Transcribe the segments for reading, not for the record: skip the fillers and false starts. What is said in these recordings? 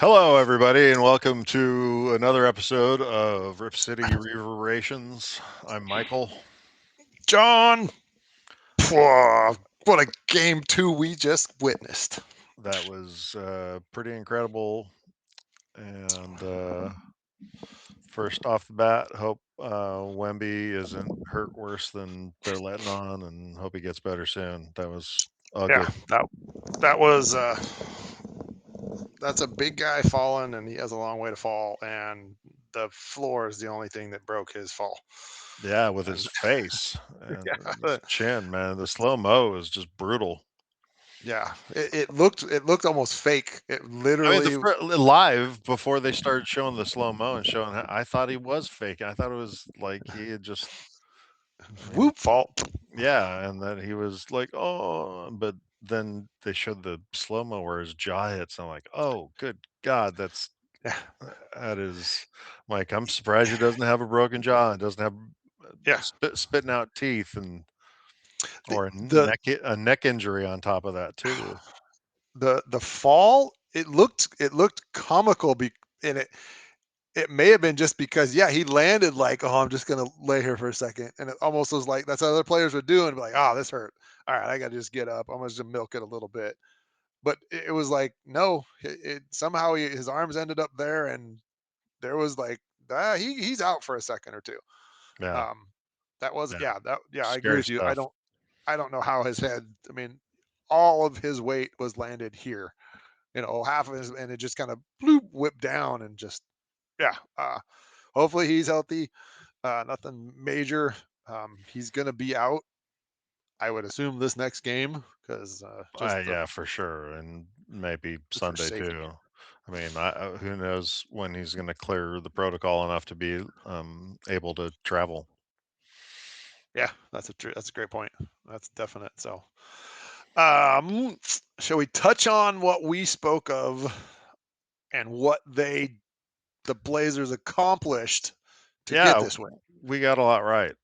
Hello, everybody, and welcome to another episode of Rip City Reverberations. I'm Michael. John, what a game two we just witnessed. That was pretty incredible. And first off the bat, hope Wemby isn't hurt worse than they're letting on, and hope he gets better soon. That was Yeah, ugly. that was that's a big guy falling, and he has a long way to fall, and the floor is the only thing that broke his fall. Yeah, with his And face and his yeah, chin, man. The slow mo is just brutal. yeah, it looked almost fake. It I mean, literally live before they started showing the slow mo and showing, I thought he was fake. I thought it was like he had just, you know, whoop fall. yeah, and then he was like, oh, but then they showed the slow mo where his jaw hits. I'm like, oh, good God, Yeah, that is, like, I'm surprised he doesn't have a broken jaw and doesn't have yeah. spitting out teeth and The or the a neck injury on top of that too. the fall. It looked comical. And it may have been just because, yeah, he landed like, "Oh, I'm just gonna lay here for a second," and it almost was like that's what other players were doing, like, "Oh, this hurt. All right, I gotta just get up. I'm gonna just milk it a little bit." But it was like, no, it somehow his arms ended up there, and there was like, he's out for a second or two. Yeah, Um, that was, yeah, yeah, I agree scary with you. I stuff. don't I don't know how his head. I mean, all of his weight was landed here. Half of his, and it just kind of bloop, whipped down, and just yeah. Hopefully he's healthy. Nothing major. He's going to be out, I would assume, this next game because Yeah, for sure, and maybe just for Sunday safety. too. I mean, who knows when he's going to clear the protocol enough to be able to travel. Yeah, that's a great point. That's definite. So, um, shall we touch on what we spoke of and what the Blazers accomplished to get Yeah, this win? we got a lot right.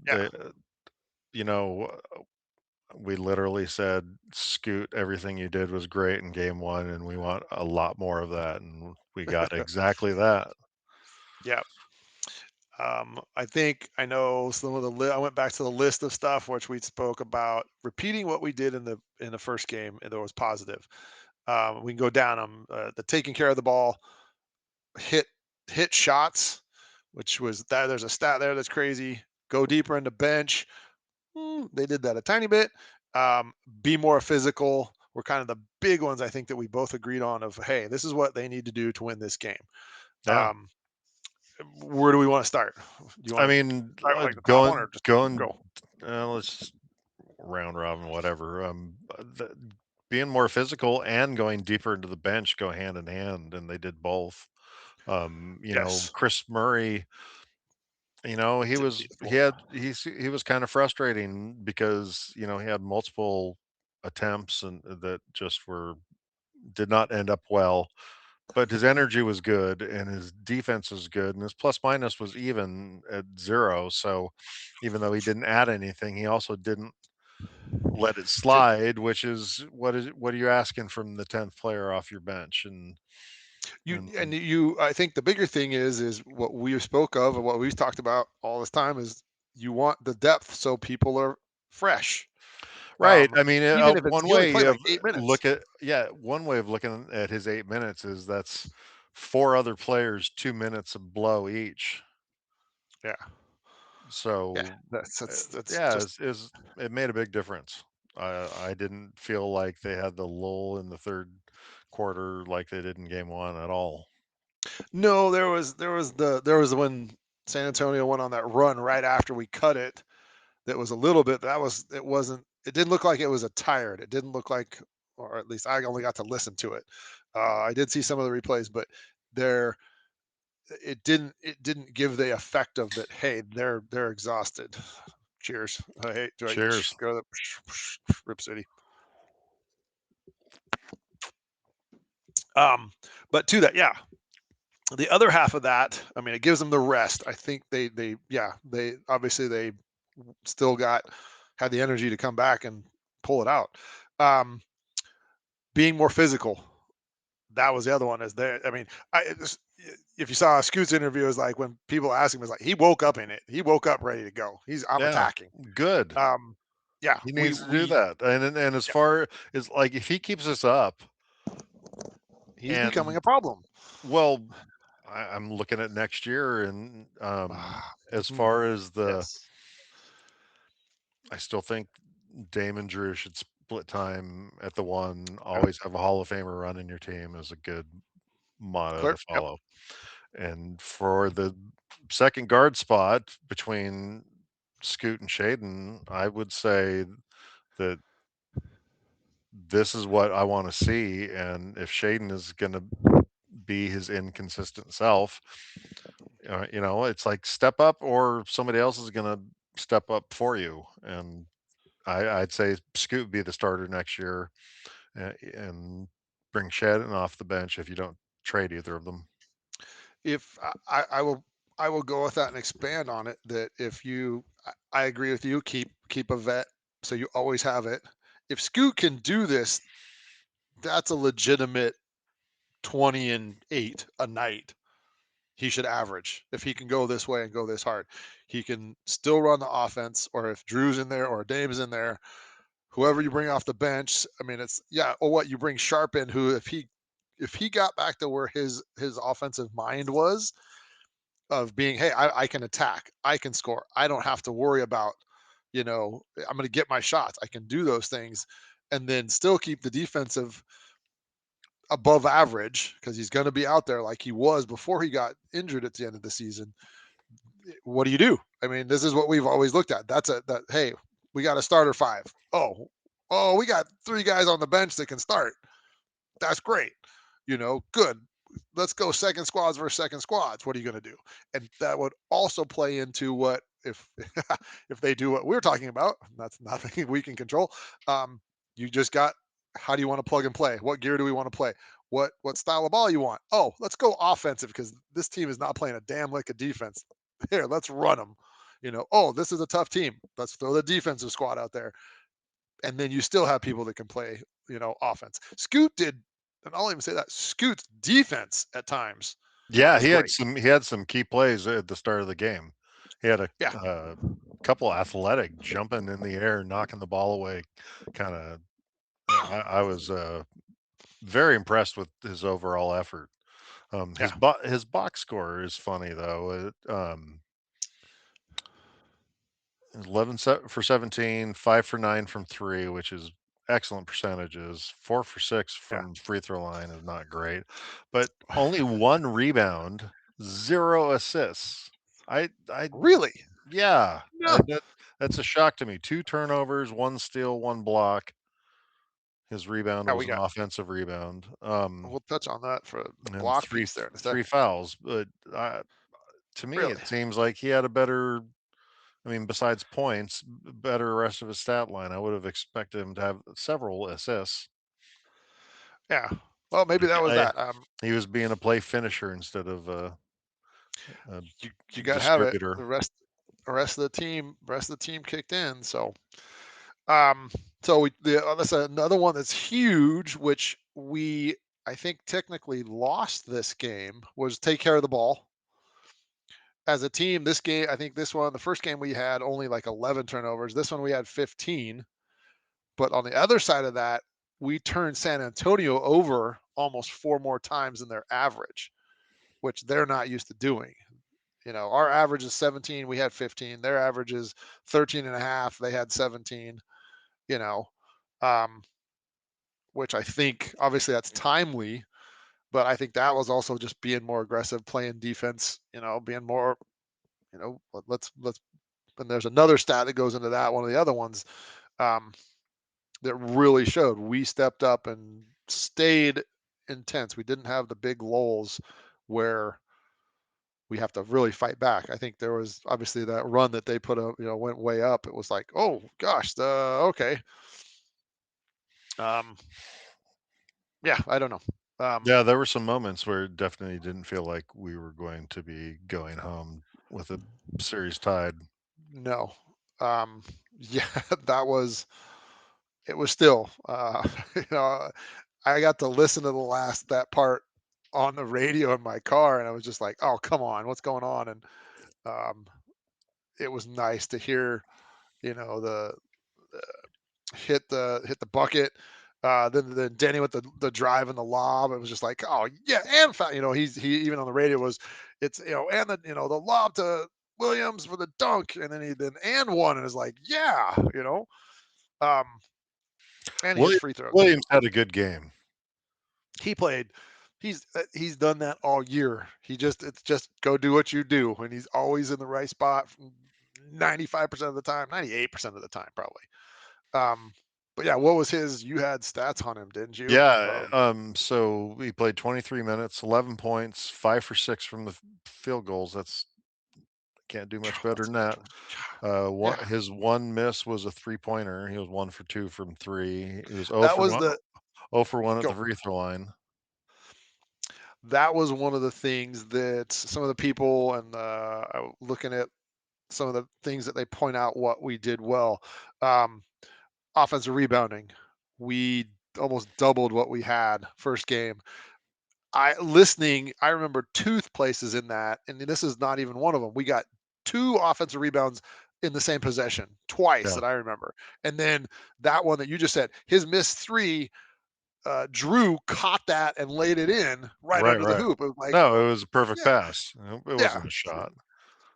Yeah, You know, we literally said, "Scoot, everything you did was great in game one, and we want a lot more of that," and we got exactly that. yeah. I think I know some of I went back to the list of stuff which we spoke about repeating what we did in the first game, and that was positive. We can go down them. The taking care of the ball, hit hit shots, which was that. There's a stat there that's crazy. Go deeper in the bench. They did that a tiny bit. Um, be more physical. Were kind of the big ones I think that we both agreed on. Of, hey, this is what they need to do to win this game. Yeah, Um, where do we want to start? Do you I want to mean, start with like the top one or just going, go? let's round robin, whatever. Being more physical and going deeper into the bench go hand in hand, and they did both. Yes. Chris Murray, Didn't see the floor. he was kind of frustrating because he had multiple attempts and that just were did not end up well. But his energy was good and his defense was good and his plus minus was even at 0. So even though he didn't add anything, he also didn't let it Did slide, which is what are you asking from the 10th player off your bench? you And and you I think the bigger thing is what we spoke of and what we've talked about all this time is you want the depth so people are fresh. right. Um, I mean, even if it's one he only way played of like 8 minutes. one way of looking at his 8 minutes is that's four other players 2 minutes of blow each. Yeah. Yeah. So That's yeah, just it made a big difference. I didn't feel like they had the lull in the third quarter like they did in game one at all. no, there was when San Antonio went on that run right after we cut it. That was a little bit that was it didn't look like it was a tired. It didn't look like, or at least I only got to listen to it. I did see some of the replays, but there it didn't give the effect of that. Hey, they're exhausted. Cheers. Hey, right, Cheers. go to Rip City. Um, but to that, yeah, the other half of that, I mean, it gives them the rest. I think they obviously they still had the energy to come back and pull it out. Um, being more physical. that was the other one. Is there? I mean, if you saw Scoot's interview, is like when people ask him, it's like he woke up in it. He woke up ready to go. I'm Yeah, attacking. good. Um, yeah, He we needs to do we that, and as yeah, far as, like, if he keeps this up he's becoming and a problem. well, I'm looking at next year and, as Hmm. far as the Yes. I still think Dame and Drew should split time at the 1, Yeah. always have a Hall of Famer running your team is a good motto Clear. to Yep. follow. And for the second guard spot between Scoot and Shaden, I would say that this is what I wanna see, and if Shaden is gonna be his inconsistent self, it's like step up or somebody else is gonna step up for you, and I'd say Scoot be the starter next year, and bring Shaden off the bench if you don't trade either of them. If I will go with that and expand on it. That if you, I agree with you. Keep a vet so you always have it. If Scoot can do this, that's a legitimate 20 and 8 a night. He should average if he can go this way and go this hard. He can still run the offense, or if Drew's in there or Dame's in there, whoever you bring off the bench. I mean, it's yeah. Or what you bring Sharp in, who if he got back to where his offensive mind was of being, hey, I can attack, I can score, I don't have to worry about, I'm going to get my shots, I can do those things, and then still keep the defensive above average because he's going to be out there like he was before he got injured at the end of the season. What do you do? I mean, this is what we've always looked at. That hey, we got a starter five. Oh, we got three guys on the bench that can start. That's great. Good. Let's go second squads versus second squads. What are you going to do? And that would also play into what if if they do what we're talking about. That's nothing we can control. Um, you just got, how do you want to plug and play? What gear do we want to play? What style of ball you want? Oh, let's go offensive because this team is not playing a damn lick of defense. Here, let's run them. Oh, this is a tough team. Let's throw the defensive squad out there, and then you still have people that can play, offense. Scoot did, and I'll even say that Scoot's defense at times Yeah, was great. he had some key plays at the start of the game. He had a, Yeah, couple athletic jumping in the air, knocking the ball away, kinda I was, very impressed with his overall effort. yeah, His box score is funny though. 11 for 17, 5 for 9 from 3, which is excellent percentages. 4 for 6 yeah. from free throw line is not great, but only 1 rebound, 0 assists. I Really? yeah, No. that's a shock to me. 2 turnovers, 1 steal, 1 block. His rebound Yeah, was we an got. offensive rebound, We'll touch on that for the and block piece there in a 3 second. fouls, but, to me, Really? it seems like he had a better I mean, besides points, better rest of his stat line. I would have expected him to have several assists. Yeah. Well, maybe that was I that. He was being a play finisher instead of a You got to have it. distributor. The rest of the team kicked in. Um, that's another one that's huge, which we I think technically lost this game was take care of the ball as a team. This game, I think this one, the first game we had only like 11 turnovers. This one we had 15. But on the other side of that, we turned San Antonio over almost four more times than their average, which they're not used to doing. Our average is 17. We had 15. Their average is 13 and a half. They had 17, you know, um, which I think obviously that's timely, but I think that was also just being more aggressive, playing defense, being more, let's, and there's another stat that goes into that. One of the other ones, um, that really showed we stepped up and stayed intense. We didn't have the big lulls where we have to really fight back. I think there was obviously that run that they put up, went way up. It was like, oh gosh, okay. Um, yeah, I don't know. Yeah, there were some moments where it definitely didn't feel like we were going to be going home with a series tied. No. Yeah, that was it was still, you know, I got to listen to the last that part on the radio in my car, and I was just like, "Oh, come on, what's going on?" And um, it was nice to hear, the hit the bucket. Then Denny with the drive and the lob. It was just like, oh yeah, and he even on the radio was, it's and the lob to Williams for the dunk, and then he then and one, and it's like, yeah, um, and he hits William free throws. Williams had a good game. He played. He's done that all year. It's just go do what you do, and he's always in the right spot 95% of the time, 98% of the time, probably. Um, but yeah, what was his? You had stats on him, didn't you? Yeah, so he played 23 minutes, 11 points, 5 for 6 from the field goals. That's can't do much better That's than that. yeah. His one miss was a three-pointer. He was 1 for 2 from 3. He was 0 That for was 1 the 0 for 1 at the go. free throw line. That was one of the things that some of the people and looking at some of the things that they point out what we did well. Um, Offensive rebounding, we almost doubled what we had first game. I remember two places in that, and this is not even one of them. We got two offensive rebounds in the same possession twice Yeah, that I remember, and then that one that you just said, his missed three. Drew caught that and laid it in right right, under the right. hoop. It was like, No, it was a perfect yeah, pass. It yeah, wasn't a shot.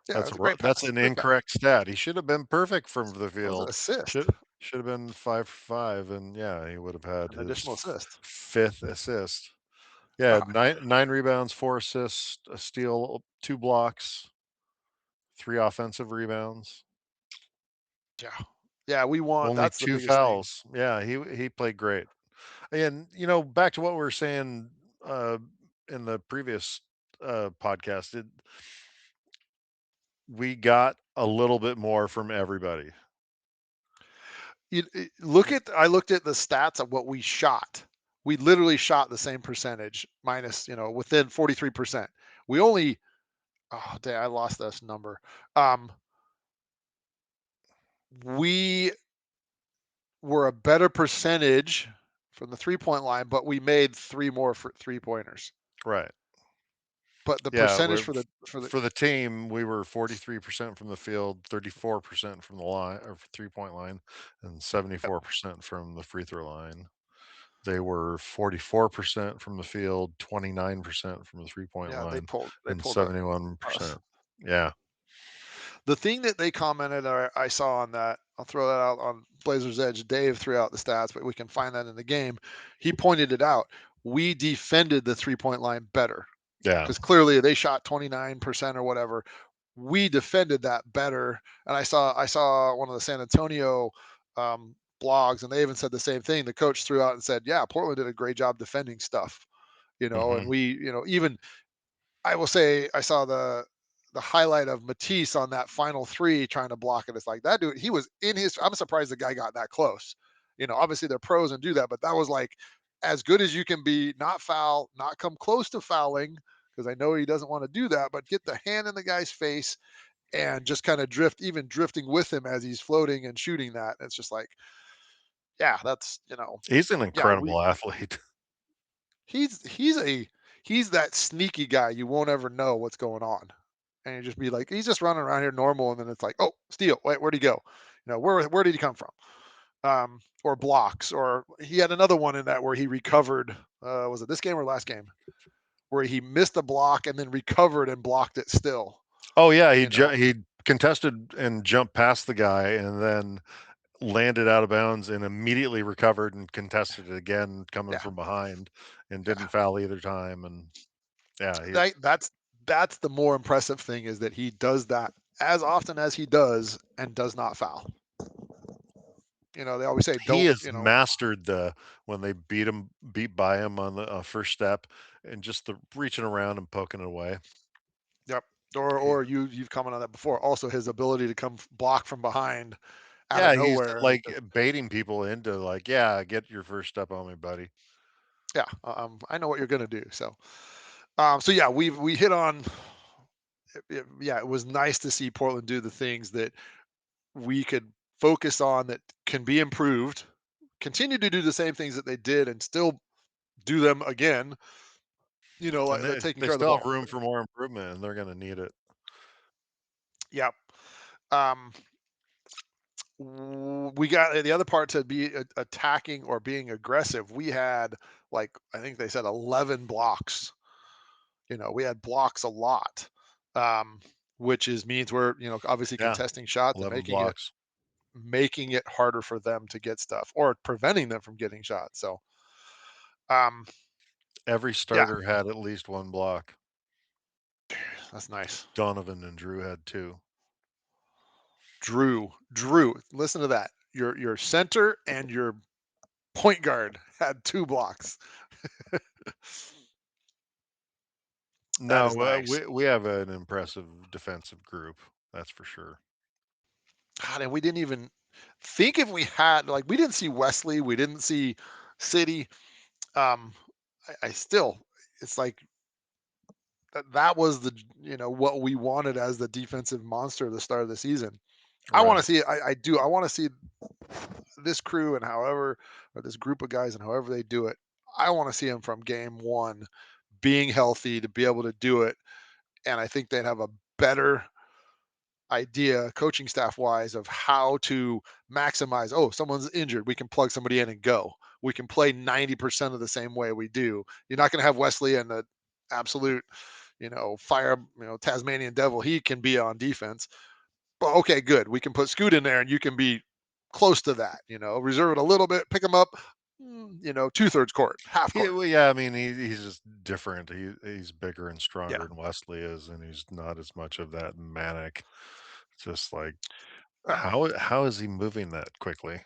yeah. It was a great That's pass, an great pass. incorrect stat. He should have been perfect from the It was an field. assist, Should have been 5 for 5, and yeah, he would have had an his additional assist. 5th assist. Yeah, Uh, 9 rebounds, 4 assists, a steal, 2 blocks, 3 offensive rebounds, yeah, yeah. We want. only That's the 2 biggest thing. fouls. Yeah, he played great. And, back to what we were saying, uh, in the previous, podcast, we got a little bit more from everybody. Look at. I looked at the stats of what we shot. We literally shot the same percentage, minus within 43%. We only. Oh, dang, I lost this number. Um, we were a better percentage from the 3-point line, but we made three more for 3 pointers. Right. But the Yeah, percentage we're for the for the team, we were 43% from the field, 34% from the line or 3-point line, and yep, 74% from the free throw line. They were 44% from the field, 29% from the three-point yeah, line, they and pulled us. 71%. Yeah, The thing that they commented, or I saw on that, I'll throw that out on Blazers Edge. Dave threw out the stats, but we can find that in the game. He pointed it out. We defended the 3-point line better yeah. because clearly they shot 29% or whatever. We defended that better. And I saw one of the San Antonio blogs, and they even said the same thing. The coach threw out and said, "Yeah, Portland did a great job defending stuff." And Mhm. we, even I will say I saw the highlight of Matisse on that final three trying to block it. It's like that dude, he was in his. I'm surprised the guy got that close. Obviously they're pros and do that, but that was like as good as you can be, not foul, not come close to fouling, because I know he doesn't want to do that, but get the hand in the guy's face and just kind of drift, even drifting with him as he's floating and shooting that. It's just like, yeah, that's He's an yeah, we incredible athlete. he's he's a he's that sneaky guy you won't ever know what's going on. And you just be like, he's just running around here normal, and then it's like, oh, steal. Wait, where'd he go? Where did he come from? Or blocks, or he had another one in that where he recovered. Was it this game or last game? Where he missed a block and then recovered and blocked it still. Oh, yeah, You know, he contested and jumped past the guy and then landed out of bounds and immediately recovered and contested it again coming yeah, from behind and didn't yeah. foul either time, and yeah, That's the more impressive thing is that he does that as often as he does and does not foul. They always say he don't. has mastered the when they beat by him on the, first step and just the reaching around and poking it away. Yep. Or He you've commented on that before. Also, his ability to come block from behind out of Yeah, he's, nowhere. And like, baiting people into, like, "Yeah, get your first step on me, buddy." yeah, I know what you're gonna do. So yeah, we hit on. Yeah, it was nice to see Portland do the things that we could focus on that can be improved. Continue to do the same things that they did, and still do them again, And like they're they taking they care of the still have ball. room for more improvement, and they're gonna need it. Yeah. Um, we got the other part to be attacking or being aggressive. We had like I think they said 11 blocks. We had blocks a lot, um, which is means we're obviously Yeah, contesting shots and 11 making it blocks. harder for them to get stuff or preventing them from getting shots. So um, Every yeah, starter had at least 1 block. that's nice. Donovan and Drew had 2. Drew, listen to that. Your center and your point guard had 2 blocks. That No, is nice. we have an impressive defensive group, that's for sure. God, and we didn't even think if we had like we didn't see Wesley, we didn't see City. Um, I still, it's like that was what we wanted as the defensive monster at the start of the season. I want Right. to see it. I do. I want to see this crew and however or this group of guys and however they do it. I want to see them from game one being healthy to be able to do it. And I think they'd have a better idea, coaching staff wise, of how to maximize. Oh, someone's injured. We can plug somebody in and go. We can play 90% of the same way we do. You're not going to have Wesley and the absolute, fire, Tasmanian devil. He can be on defense. But okay, good. We can put Scoot in there and you can be close to that, reserve it a little bit, pick him up, 2/3 court, half Yeah, court. well, yeah, I mean, he's just different. He's bigger and Yeah. stronger than Wesley is, and he's not as much of that manic. Just like, how is he moving that quickly?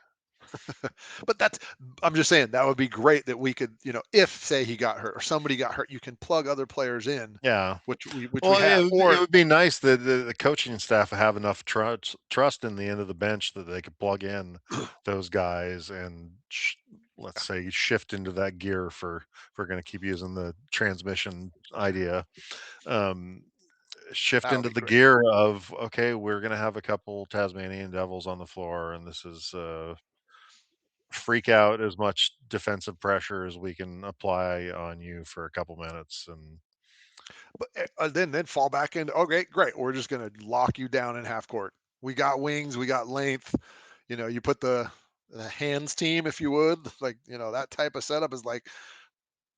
But I'm just saying that would be great that we could, if say he got hurt or somebody got hurt, you can plug other players in, Yeah. which we Well, have. it Or would be nice that the coaching staff have enough trust in the end of the bench that they could plug in those guys and let's say shift into that gear for if we're going to keep using the transmission idea. Um, Shift that would into be the great. gear of okay, we're going to have a couple Tasmanian devils on the floor, and this is freak out as much defensive pressure as we can apply on you for a couple minutes and But then fall back into okay, great. We're just gonna lock you down in half court. We got wings, we got length. You put the hands team, if you would, like that type of setup is like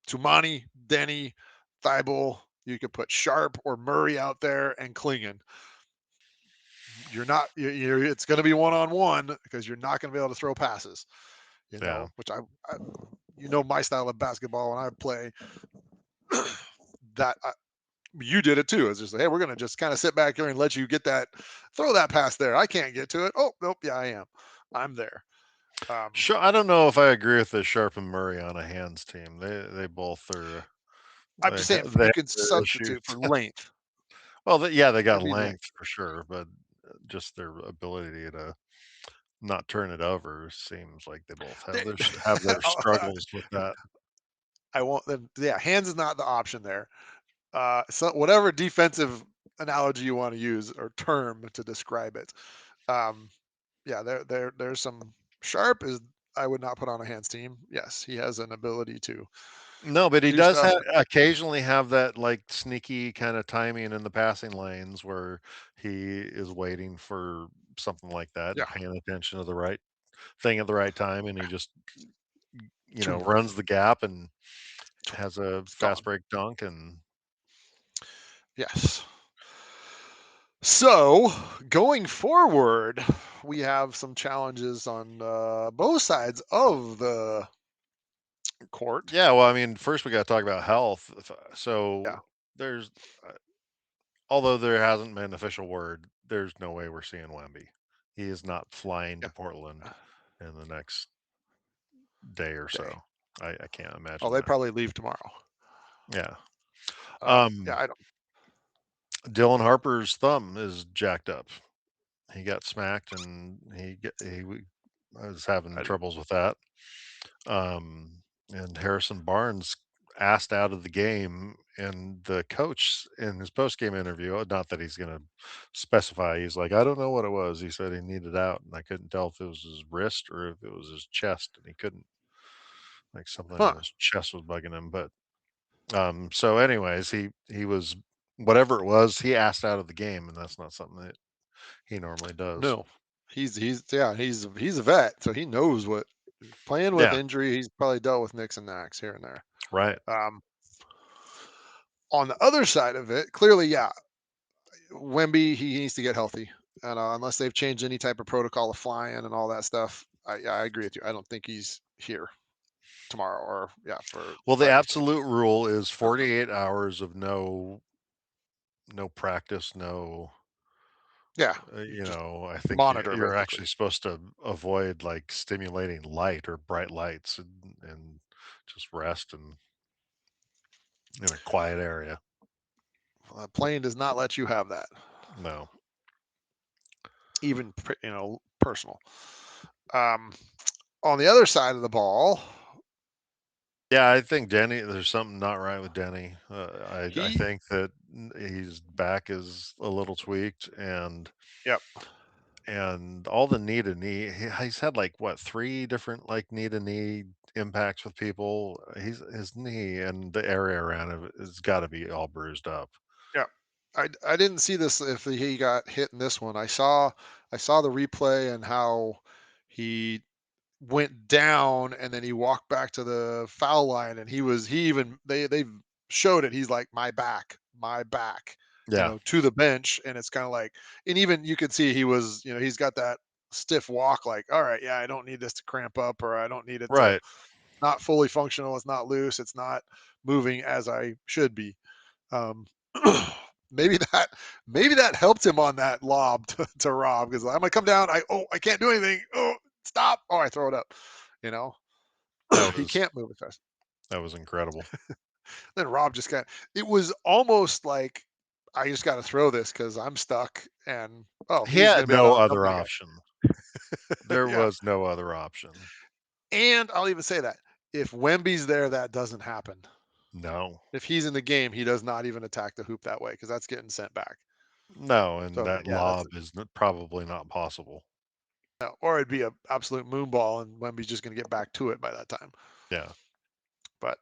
Tumani, Denny, Thibault. You could put Sharp or Murray out there and Klingon. You're not. It's going to be one on one because you're not going to be able to throw passes. yeah. Which I my style of basketball when I play. that you did it too. It's just like, hey, we're going to just kind of sit back here and let you get throw that pass there. I can't get to it. Oh nope, yeah, I am. I'm there. Um, Sure, I don't know if I agree with the Sharp and Murray on a hands team. They both are I'm just saying they you have can their issues. substitute for length. Well, yeah, they I got mean length. length for sure, but just their ability to not turn it over seems like they both They- have their struggles with that. I won't. Then yeah, hands is not the option there. So whatever defensive analogy you want to use or term to describe it. Um, yeah, there's some Sharp is I would not put on a hands team. Yes, he has an ability to No, but he do does stuff. occasionally have that like sneaky kind of timing in the passing lanes where he is waiting for something like that Yeah, and paying attention to the right thing at the right time, and he just Toom, runs the gap and toom, has a it's fast gone. break dunk and Yes. So going forward, we have some challenges on both sides of the court. yeah, well, I mean, first we got to talk about health. Yeah, So there's, uh, although there hasn't been an official word, there's no way we're seeing Wemby. He is not flying to yeah. Portland in the next day or Day. so. I can't Oh, imagine they that. probably leave tomorrow. Yeah. Yeah, Um, I don't. Dylan Harper's thumb is jacked up. He got smacked and was having I, troubles with that. And Harrison Barnes asked out of the game, and the coach in his post-game interview, not that he's going to specify, he's like, I don't know what it was. He said he needed out, and I couldn't tell if it was his wrist or if it was his chest, and he couldn't like something in Huh. his chest was bugging him. But so anyways, he was whatever it was, he asked out of the game, and that's not something that he normally does. No. He's a vet, so he knows what playing with Yeah, injury. He's probably dealt with nicks and knacks here and there. right. Um, on the other side of it, clearly, yeah, Wemby, he needs to get healthy, and unless they've changed any type of protocol of flying and all that stuff, yeah, I agree with you. I don't think he's here tomorrow or yeah for Well, the Friday's game. absolute rule is 48 hours of no practice, no Yeah, you just know, I think monitor you're basically. actually supposed to avoid like stimulating light or bright lights and just rest in a quiet area. Playing does not let you have that, No. even personal. Um, on the other side of the ball, Yeah, I think Denny. There's something not right with Denny. I he think that his back is a little tweaked, yep and all the knee to knee. He's had like what 3 different like knee to knee impacts with people. His knee and the area around it has got to be all bruised up. yep. I didn't see this if he got hit in this one. I saw the replay and how he went down and then he walked back to the foul line and he even they showed it. He's like my back, Yeah, to the bench, and it's kind of like, and even you could see he was, he's got that stiff walk, like, all right, yeah, I don't need this to cramp up, or I don't need it to right. not fully functional, it's not loose, it's not moving as I should be. Um, maybe that helped him on that lob to Rob, because I'm gonna come down. I can't do anything. Oh, stop. Oh, I throw it up. You know, That he was can't move as fast. that was incredible. Then Rob just got. It was almost like I just got to throw this because I'm stuck. And oh, He he's gonna had be able no to outrun other that option. guy. There Yeah, was no other option. and I'll even say that if Wemby's there, that doesn't happen. No. If he's in the game, he does not even attack the hoop that way because that's getting sent back. No, and So that yeah, that's lob is probably not possible. no, or it'd be a absolute moon ball, and Wemby's just going to get back to it by that time. Yeah. But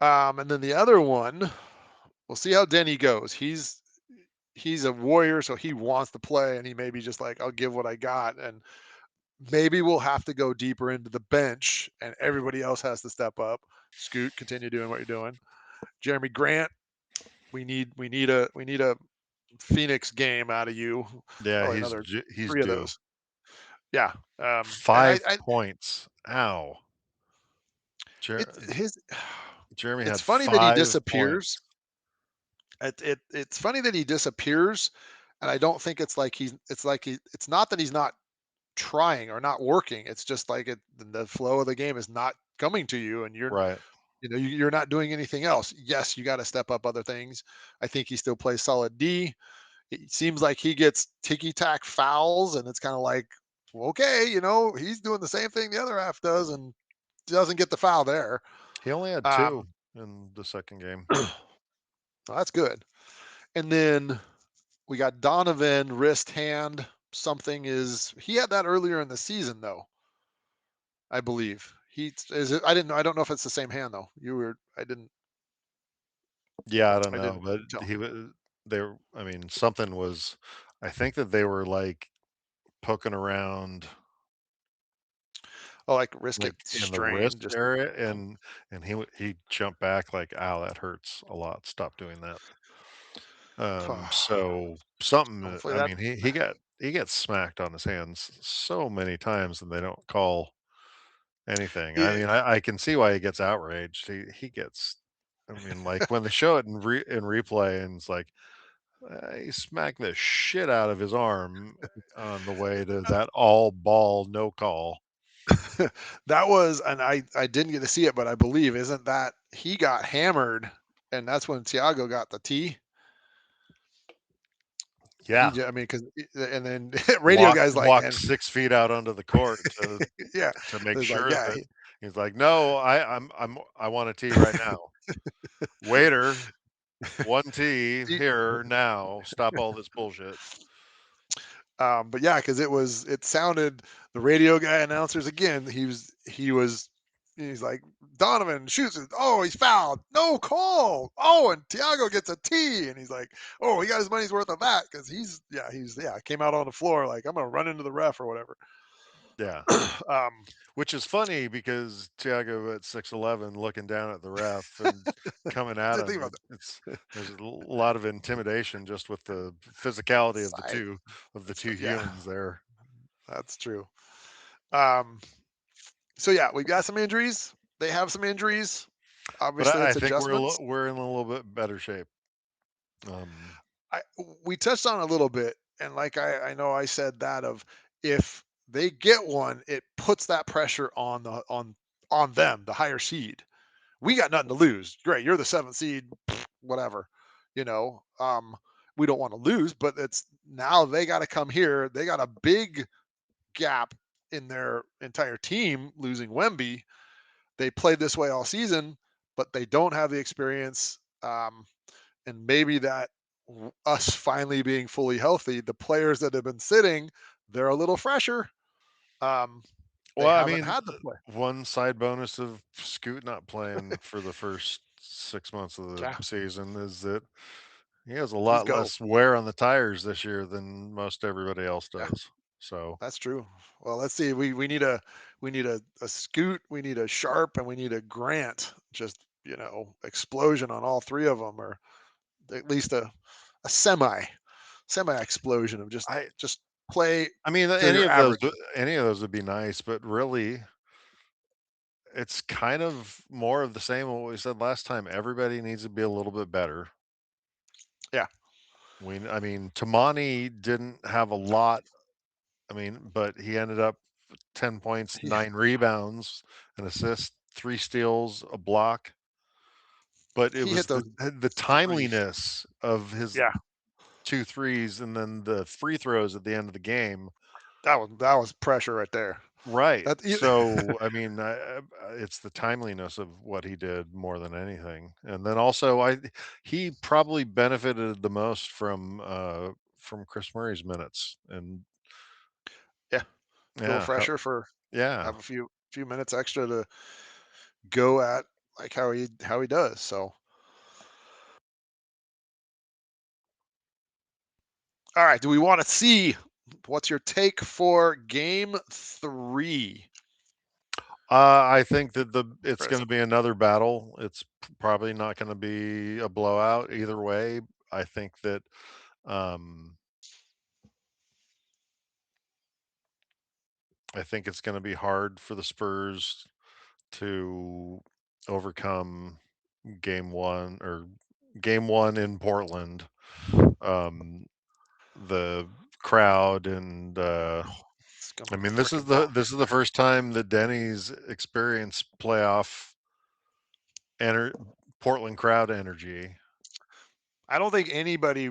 and then the other one, we'll see how Denny goes. He's a warrior, so he wants to play, and he may be just like, I'll give what I got, and maybe we'll have to go deeper into the bench, and everybody else has to step up. Scoot, continue doing what you're doing. Jeremy Grant, we need a Phoenix game out of you. Yeah, Probably another he's three of due. those. Yeah, and 5 points. Ow. Jer it's his. Jeremy It's had funny that he 5 disappears. points. It's funny that he disappears, and I don't think it's like it's not that he's not trying or not working. It's just like the flow of the game is not coming to you, and Right. you're not doing anything else. Yes, you got to step up other things. I think he still plays solid D. It seems like he gets ticky tack fouls, and it's kind of like, well, okay, he's doing the same thing the other half does, and doesn't get the foul there. He only had Um, 2 in the second game. that's good. And then we got Donovan wrist hand. Something is he had that earlier in the season though, I believe. He is it I didn't know. I don't know if it's the same hand though. You were Yeah, I don't I know, didn't but tell. he was they were I mean, something was I think that they were, like, poking around, Oh, like wrist like, get in the strained. wrist Just area, and he jumped back like, "Ow, that hurts a lot. Stop doing that." So something, hopefully I that mean, he gets smacked on his hands so many times and they don't call anything. I yeah, mean, I can see why he gets outraged. He gets I mean, like, when they show it in replay and it's like, he smacked the shit out of his arm on the way to that all ball, no call. that was, and I didn't get to see it, but I believe isn't that he got hammered, and that's when Tiago got the T. Yeah. I mean, because and then radio Walked guy's like, walked and 6 feet out onto the court yeah, to make it's like, sure yeah, that he's like, "No, I want a tea right now. Waiter, 1 tea he, here now. Stop all this bullshit." but yeah, because it sounded, the radio guy announcers again. He was He's like, Donovan shoots it. Oh, he's fouled. No call. Oh, and Tiago gets a T. And he's like, oh, he got his money's worth of that because he's came out on the floor like I'm gonna run into the ref or whatever. Yeah. um, Which is funny because Thiago at 6'11" looking down at the ref and coming at didn't think him, about it's there's a lot of intimidation just with the physicality of the that. 2 Yeah, humans there. that's true. Um, so yeah, we've got some injuries. They have some injuries. But Obviously, I it's think adjustments. we're in a little bit better shape. Um, I We touched on it a little bit, and like I know I said that of if they get one, it puts that pressure on on them, the higher seed. We got nothing to lose. Great, you're the seventh seed, whatever. You know, we don't want to lose, but it's now they got to come here. They got a big gap in their entire team losing Wemby. They played this way all season, but they don't have the experience. And maybe that us finally being fully healthy, the players that have been sitting, they're a little fresher. Um, they well, I haven't mean, had to play. one side bonus of Scoot not playing for the first 6 months of the Yeah, season is that he has a he's lot go. less wear on the tires this year than most everybody else Yeah, does. So, that's true. Well, let's see. We need a Scoot, we need a Sharp, and we need a Grant. Just explosion on all three of them, or at least a semi explosion of I just play I mean, till you're average. any of those would be nice, but really, it's kind of more of the same of what we said last time. Everybody needs to be a little bit better. Yeah, I mean, Tamani didn't have a lot. I mean, but he ended up 10 points, yeah. 9 rebounds, an assist, 3 steals, a block. But it He hit was those the threes. timeliness of his Yeah, 2 threes and then the free throws at the end of the game. that was pressure right there. Right. That So, I mean, it's the timeliness of what he did more than anything. And then also, he probably benefited the most from Chris Murray's minutes. And yeah, a little yeah, fresher for yeah. have a few minutes extra to go at like how he does. So, all right, do we want to see what's your take for game 3, I think that it's going Chris? to be another battle. It's probably not going to be a blowout either way. I think that um, I think it's going to be hard for the Spurs to overcome game one in Portland. Um, the crowd and It's gonna I be mean freaking pumped. this is the first time that Denny's experienced playoff ener- Portland crowd energy. I don't think anybody,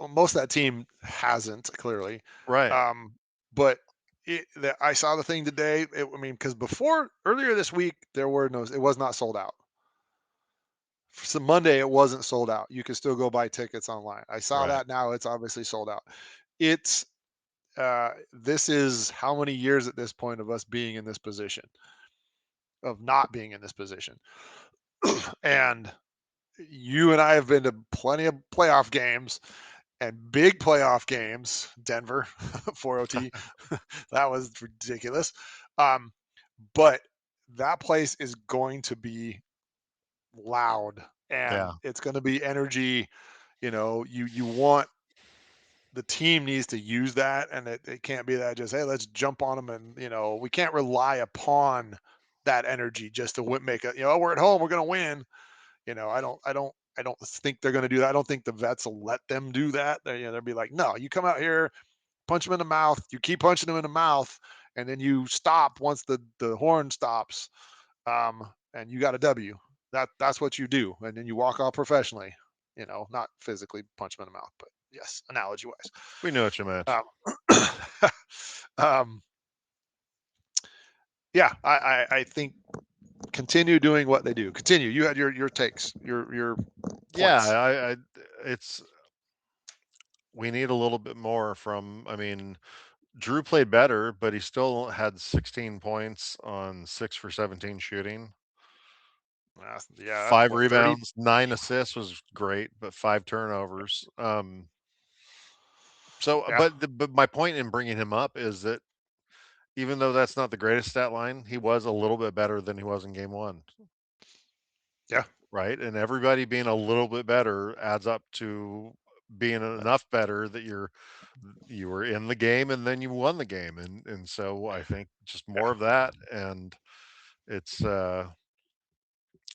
most of that team hasn't clearly, Right, um, but I saw the thing today. I mean, because before earlier this week, it was not sold out. So Monday, it wasn't sold out. You can still go buy tickets online. I saw right. that now. It's obviously sold out. It's this is how many years at this point of us being in this position, of not being in this position, and you and I have been to plenty of playoff games and big playoff games. Denver, 4OT, that was ridiculous. Um, but that place is going to be loud and Yeah. it's going to be energy. You want the team needs to use that, and it can't be that just hey, let's jump on them, and we can't rely upon that energy just to make it. We're at home, we're going to win. I don't think they're going to do that. I don't think the vets will let them do that. They'll be like, no, you come out here, punch them in the mouth. You keep punching them in the mouth, and then you stop once the horn stops, and you got a W. That's what you do, and then you walk off professionally. Not physically punch them in the mouth, but yes, analogy wise. We know what you meant. Um, um, yeah, I think continue doing what they do. Continue. You had your takes, your Yeah, points. it's we need a little bit more from I mean, Drew played better, but he still had 16 points on 6 for 17 shooting, Yeah, that's 5 what 30. rebounds, 9 assists was great, but 5 turnovers. Yeah, But my point in bringing him up is that even though that's not the greatest stat line, he was a little bit better than he was in game 1, yeah, right? And everybody being a little bit better adds up to being enough better that you were in the game and then you won the game, and so I think just more yeah. of that, and it's,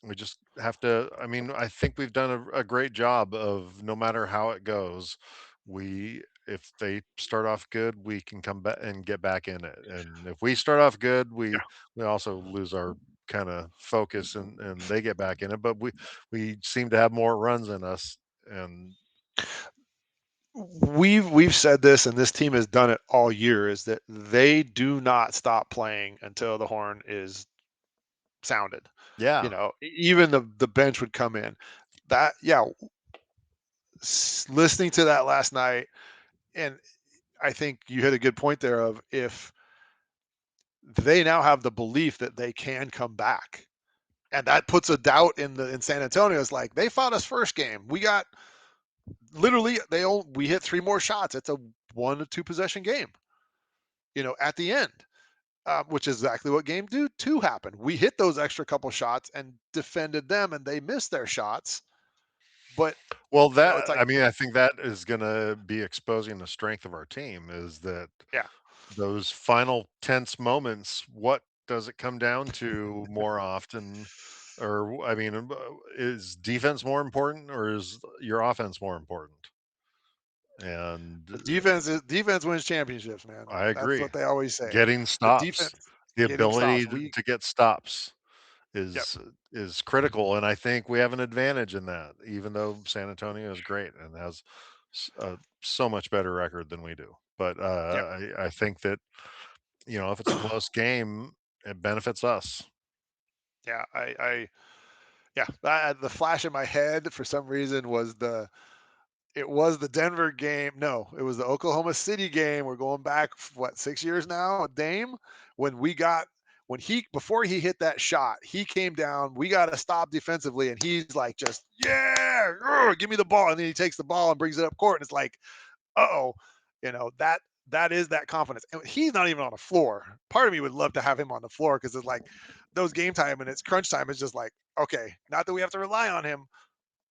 we just have to. I mean, I think we've done a great job of no matter how it goes, we if they start off good, we can come back and get back in it. And if we start off good, we also lose our kind of focus and they get back in it. But we seem to have more runs in us. And We've said this, and this team has done it all year. Is that they do not stop playing until the horn is sounded. yeah, Even the bench would come in. That yeah, listening to that last night, and I think you hit a good point there. Of if they now have the belief that they can come back, and that puts a doubt in San Antonio. It's like they fought us first game. We got literally we hit three more shots. It's a 1 to 2 possession game. At the end. Which is exactly what game two happened. We hit those extra couple shots and defended them, and they missed their shots. But well, it's that like, I mean, I think that is going to be exposing the strength of our team. Is that yeah, those final tense moments, what does it come down to more often? Or, I mean, is defense more important or is your offense more important? And defense wins championships, man. I That's agree. what they always say. Getting The stops, defense the getting ability stops. to get stops Yep, is critical, and I think we have an advantage in that, even though San Antonio is great and has so much better record than we do. But yep, I think that if it's a close game, it benefits us. yeah. Yeah. The flash in my head for some reason was the Denver game. No, it was the Oklahoma City game. We're going back what 6 years now. Dame, when we got when he before he hit that shot, he came down. We got to stop defensively, and he's like, just yeah, give me the ball, and then he takes the ball and brings it up court, and it's like, oh, that is that confidence. And he's not even on the floor. Part of me would love to have him on the floor because it's like those game time and it's crunch time. It's just like okay, not that we have to rely on him,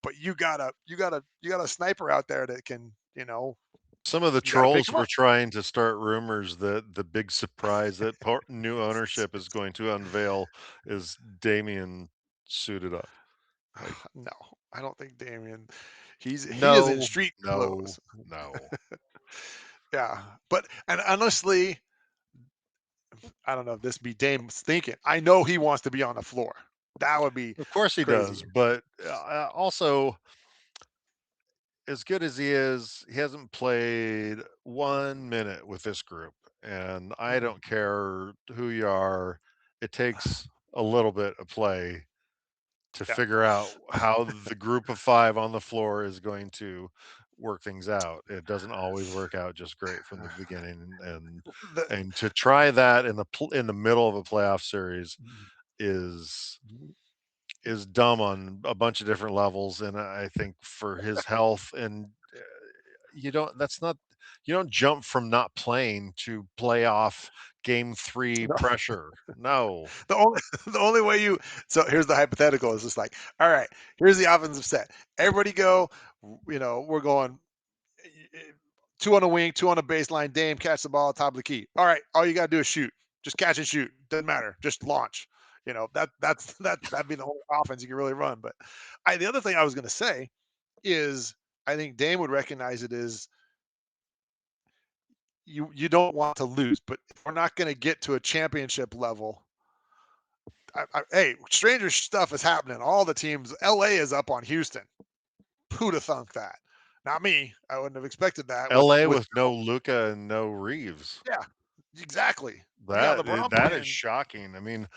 but you got a sniper out there that can, Some of the you got to pick trolls him were up. trying to start rumors that the big surprise that new ownership is going to unveil is Damian suited up. Like, No, I don't think Damian. He is in no, street no, clothes. no. Yeah, but and honestly, I don't know if this be Dame's thinking. I know he wants to be on the floor. That would be Of course he does, crazy. but also as good as he is, he hasn't played 1 minute with this group, and I Mm-mm. don't care who you are. It takes a little bit of play to Yeah. figure out how the group of 5 on the floor is going to work things out. It doesn't always work out just great from the beginning, The, and to try that in the middle of a playoff series is is dumb on a bunch of different levels, and I think for his health and you don't that's not you don't jump from not playing to playoff game 3 no, pressure. No. the only the only way you so here's the hypothetical is just like, all right, here's the offensive set. Everybody go, we're going two on a wing, two on a baseline. Dame catch the ball at top of the key. All right, all you gotta do is shoot. Just catch and shoot. Doesn't matter. Just launch. That'd be the only offense you can really run. But the other thing I was gonna say is I think Dame would recognize it is you don't want to lose, but if we're not gonna get to a championship level. Hey, stranger stuff is happening. All the teams, LA is up on Houston. Who'd have thunk that? Not me. I wouldn't have expected that with LA with with no Luca and no Reeves. yeah, exactly. You got LeBron That is playing. shocking. I mean,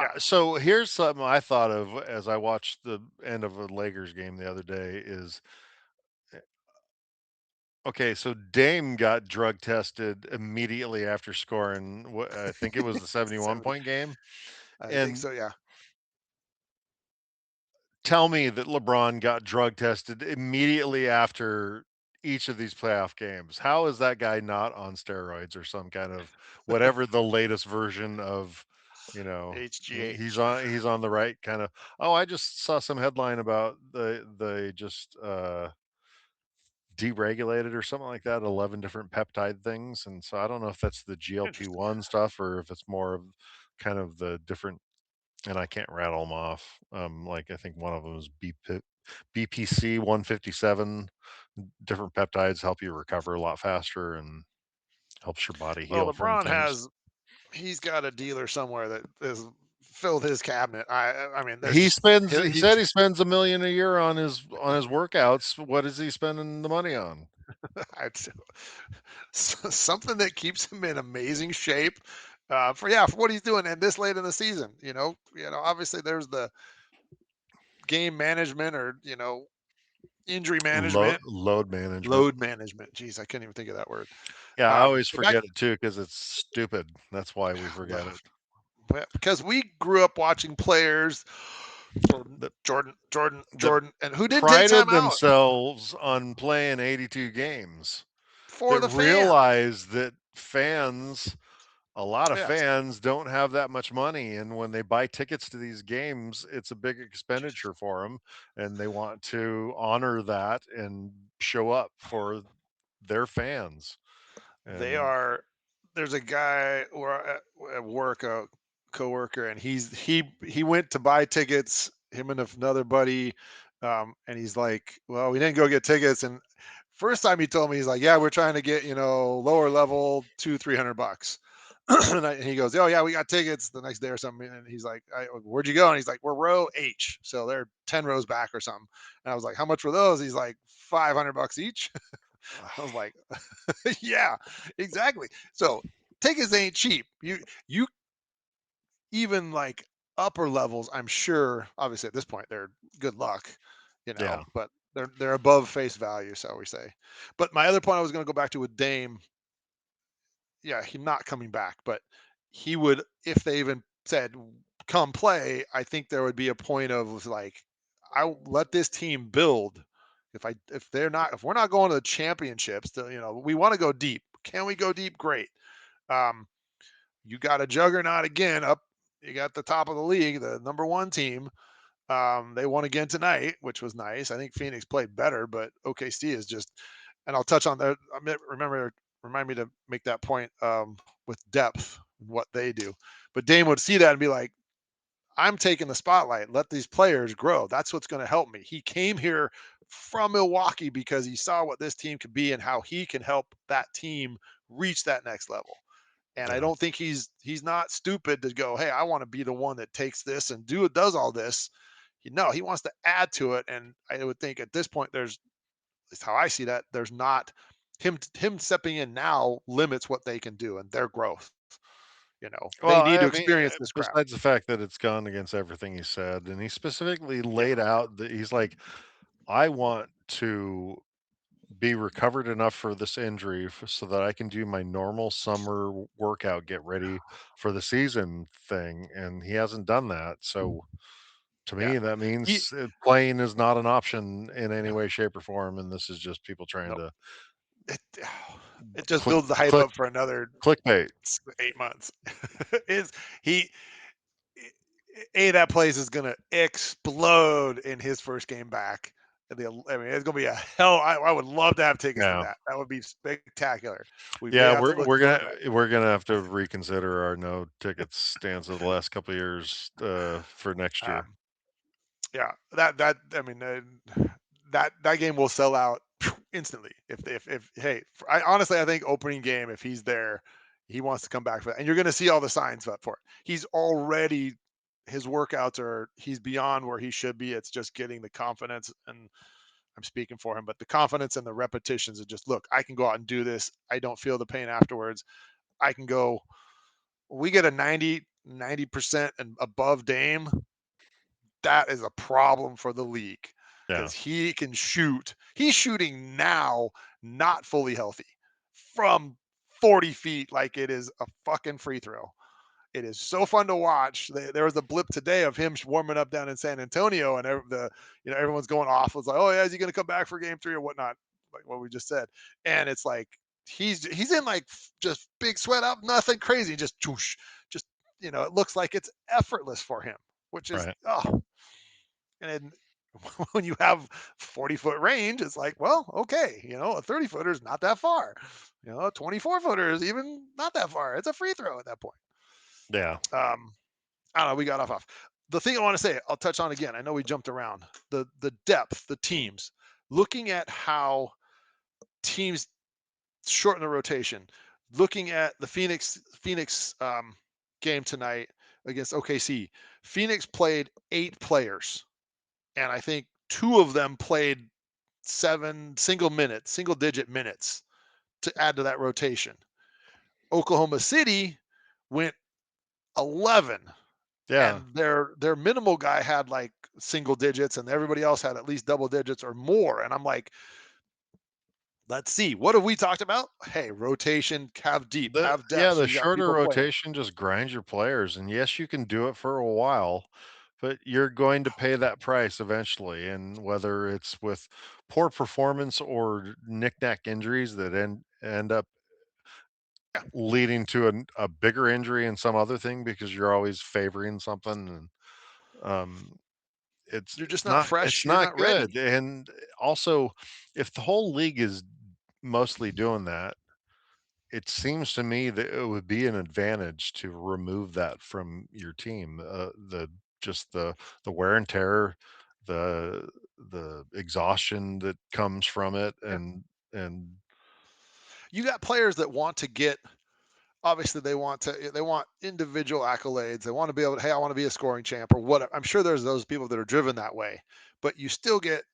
Yeah. so here's something I thought of as I watched the end of a Lakers game the other day is Okay, so Dame got drug tested immediately after scoring what I think it was the 71 70. point game. I think And so, yeah. tell me that LeBron got drug tested immediately after each of these playoff games. How is that guy not on steroids or some kind of whatever the latest version of, he's HGH. on the right kind of. Oh, I just saw some headline about the just deregulated or something like that, 11 different peptide things. And so I don't know if that's the Interesting. GLP-1 stuff or if it's more of kind of the different, and I can't rattle them off. Like I think one of them is BPC 157. Different peptides help you recover a lot faster and helps your body Well, heal from LeBron things. he's got a dealer somewhere that has filled his cabinet. I mean, there's He just spends he he's said he spends 1 million a year on his workouts. What is he spending the money on? it's something that keeps him in amazing shape for what he's doing and this late in the season. Obviously there's the game management or injury management, Load management. load management. Jeez, I couldn't even think of that word. Yeah, I always But back forget it too because it's stupid. That's why we forget well, it. because we grew up watching players, Jordan, That Jordan, Jordan, that Jordan, and who didn't take time prided out themselves on playing 82 games, for that the fan. realized that a lot of Yes, fans don't have that much money, and when they buy tickets to these games, it's a big expenditure for them, and they want to honor that and show up for their fans. they And are. There's a guy at work, a coworker, and he went to buy tickets. Him and another buddy, and he's like, "Well, we didn't go get tickets." And first time he told me, he's like, "Yeah, we're trying to get lower level 200-300 bucks." And he goes, "Oh yeah, we got tickets the next day or something." And he's like, "Where'd you go?" And he's like, "We're row H, so they're 10 rows back or something." And I was like, "How much were those?" He's like, $500 each. I was like, yeah, exactly. So tickets ain't cheap. You even like upper levels, I'm sure. Obviously, at this point, they're good luck, yeah. but they're above face value, so we say. But my other point I was going to go back to with Dame, yeah, he not coming back, but he would if they even said come play. I think there would be a point of like, I let this team build. If we're not going to the championships, we want to go deep. Can we go deep? Great. Um, you got a juggernaut again up. You got the top of the league, the number one team. They won again tonight, which was nice. I think Phoenix played better, but OKC is just. And I'll touch on that. Remind me to make that point with depth, what they do. But Dame would see that and be like, I'm taking the spotlight. Let these players grow. That's what's going to help me. He came here from Milwaukee because he saw what this team could be and how he can help that team reach that next level. And I Yeah. don't think he's not stupid to go, hey, I want to be the one that takes this and does all this. No, he wants to add to it. And I would think at this point, there's at least how I see that, there's not him stepping in now limits what they can do and their growth. They Well, need to I mean, experience this crap. besides the fact that it's gone against everything he said, and he specifically Yeah. laid out that he's like, I want to be recovered enough for this injury so that I can do my normal summer workout, get ready for the season thing. And he hasn't done that. So to Yeah. me, that He means playing is not an option in any way, shape, or form. And this is just people trying no. to It it just click, builds the hype click, up for another clickbait. 8 months. is he that place is gonna explode in his first game back. I mean, it's gonna be a hell. I would love to have tickets to Yeah. that. That would be spectacular. We may Yeah, have to look into that. we're gonna have to reconsider our no tickets stance of the last couple of years for next year. Um, yeah, that I mean, that game will sell out instantly. If hey, I honestly I think opening game if he's there, he wants to come back for that, and you're gonna see all the signs up for it. He's already his workouts are he's beyond where he should be. It's just getting the confidence and I'm speaking for him, but the confidence and the repetitions of just look, I can go out and do this. I don't feel the pain afterwards. I can go. We get a 90% and above Dame. That is a problem for the league. Yeah. because he can shoot. He's shooting now, not fully healthy, from 40 feet like it is a fucking free throw. It is so fun to watch. There was a blip today of him warming up down in San Antonio, and everyone's going off. It's like, oh yeah, is he going to come back for Game 3 or whatnot? Like what we just said, and it's like he's in like just big sweat up, nothing crazy, just whoosh, just it looks like it's effortless for him, which is Right. and then when you have 40-foot range, it's like, well, okay, a 30-footer is not that far. A 24-footer is even not that far. It's a free throw at that point. Yeah. Um, I don't know. We got off. The thing I want to say, I'll touch on again. I know we jumped around. The depth, the teams. Looking at how teams shorten the rotation. Looking at the Phoenix game tonight against OKC. Phoenix played 8 players, and I think 2 of them played 7 single digit minutes to add to that rotation. Oklahoma City went 11, Yeah. and their minimal guy had like single digits, and everybody else had at least double digits or more. And I'm like, let's see, what have we talked about? Hey, rotation, have deep, have depth, so The you got shorter people playing. rotation just grinds your players, and yes, you can do it for a while, but you're going to pay that price eventually, and whether it's with poor performance or knick-knack injuries that end up Yeah, leading to a bigger injury and some other thing because you're always favoring something, and um, you're just it's not it's fresh, you're not not good, ready. and also, if the whole league is mostly doing that, it seems to me that it would be an advantage to remove that from your team, just the wear and tear, the exhaustion that comes from it, Yeah, and you got players that want to get, obviously they want individual accolades, they want to be able to, hey, I want to be a scoring champ or what. I'm sure there's those people that are driven that way, but you still get,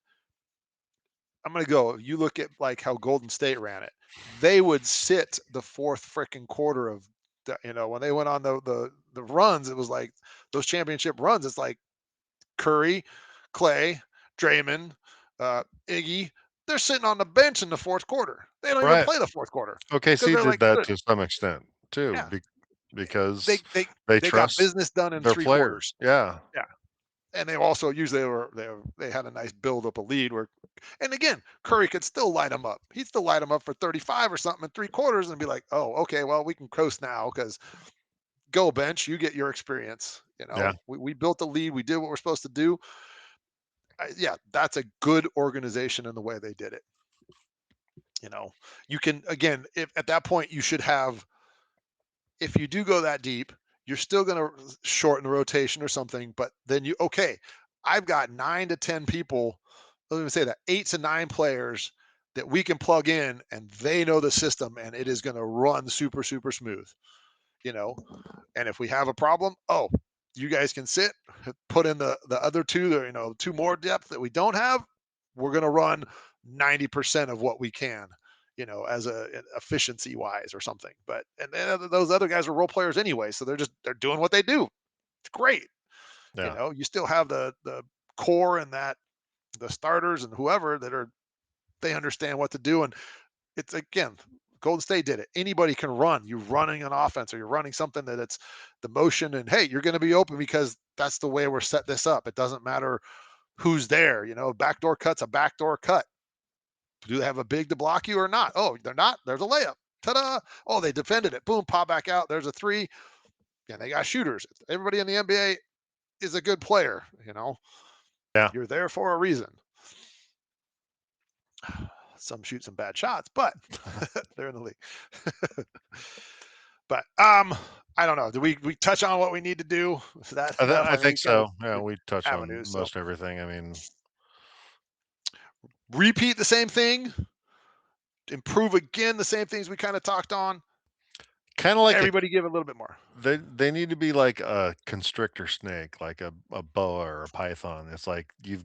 I'm going to go. You look at like how Golden State ran it. They would sit the fourth freaking quarter of when they went on the runs. It was like those championship runs. It's like Curry, Clay, Draymond, Iggy. They're sitting on the bench in the fourth quarter. They don't even right. play the fourth quarter because OKC they're did like, that good. to some extent too, Yeah, they because they they they got trust business done in their three players. quarters. Yeah, Yeah, and they also usually they had a nice build up a lead where, and again, Curry could still light them up. He'd still light them up for 35 or something in three quarters and be like, oh, okay, well, we can coast now because go bench, you get your experience. yeah, We built a lead, we did what we're supposed to do. Yeah, that's a good organization in the way they did it. You know, you can, again, if at that point you should have, if you do go that deep, you're still going to shorten the rotation or something. But then okay, I've got 9 to 10 people. Let me say that 8 to 9 players that we can plug in, and they know the system, and it is going to run super, super smooth. You know, and if we have a problem, oh, you guys can sit, put in the other two, 2 more depth that we don't have. We're going to run 90% of what we can, as efficiency wise or something. But and then those other guys are role players anyway, so they're doing what they do. It's great. yeah, You still have the core and that the starters and whoever that are, they understand what to do. And it's, again, Golden State did it. Anybody can run. You're running an offense or you're running something that it's the motion, and hey, you're going to be open because that's the way we're set this up. It doesn't matter who's there. Backdoor cut's a backdoor cut. Do they have a big to block you or not? Oh, they're not. There's a layup. Ta-da! Oh, they defended it. Boom, pop back out. There's a three. Yeah, they got shooters. Everybody in the NBA is a good player. yeah. You're there for a reason. Some shoot some bad shots, but they're in the league. But I don't know. Do we touch on what we need to do? So I I mean, think kind of so. Yeah, we touched on avenues. So most everything. I mean, repeat the same thing, improve again the same things we kind of talked on. kind of like a Everybody give a little bit more. they need to be like a constrictor snake, like a boa or a python. It's like you've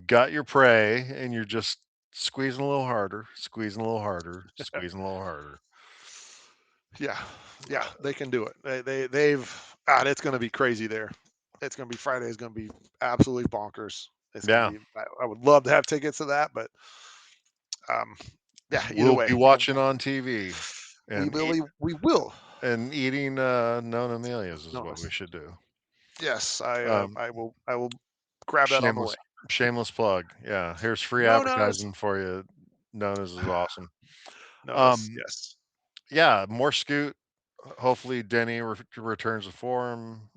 got your prey and you're just squeezing a little harder, squeezing a little harder, squeezing a little harder. Yeah, yeah, they can do it. They've it's going to be crazy there. It's going to be Friday. Is going to be absolutely bonkers. It's gonna Yeah. be. I would love to have tickets to that, but um, yeah. Either We'll way, be watching on TV and we will. eating, Nona Amelia's is No, what we should do. yes, Um, I will grab that on the way. shameless shameless plug. Yeah, here's free No, nos, advertising for you. Nona's is awesome. notice. Um, Yes. yeah, more Scoot. Hopefully Denny returns to form.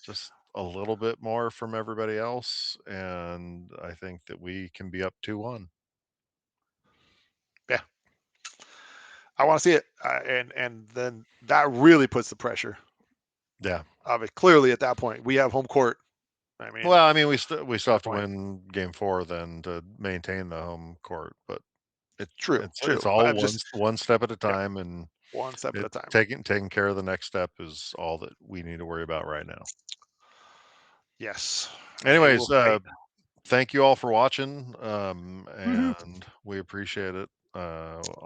Just a little bit more from everybody else, and I think that we can be up 2-1. Yeah, I want to see it, and then that really puts the pressure Yeah. of it. Clearly, at that point, we have home court. I mean, Well, I mean, we at still that have to point, win game 4 then to maintain the home court, but it true, it's true. But all I'm just, one step at a yeah, time, and one step at it a time. taking care of the next step is all that we need to worry about right now. Yes, and we will Anyways, fight. thank you all for watching, Mhm. and we appreciate it.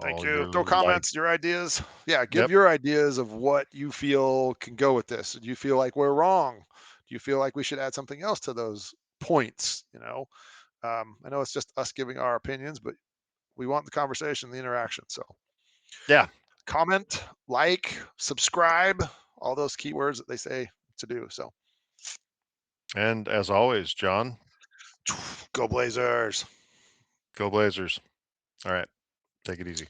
Thank All you. your Throw like comments, your ideas. Yeah, give Yep. your ideas of what you feel can go with this. Do you feel like we're wrong? Do you feel like we should add something else to those points? I know it's just us giving our opinions, but we want the conversation, the interaction. So Yeah, comment, like, subscribe, all those keywords that they say to do. So and as always, John, go Blazers. go Blazers. All right, take it easy.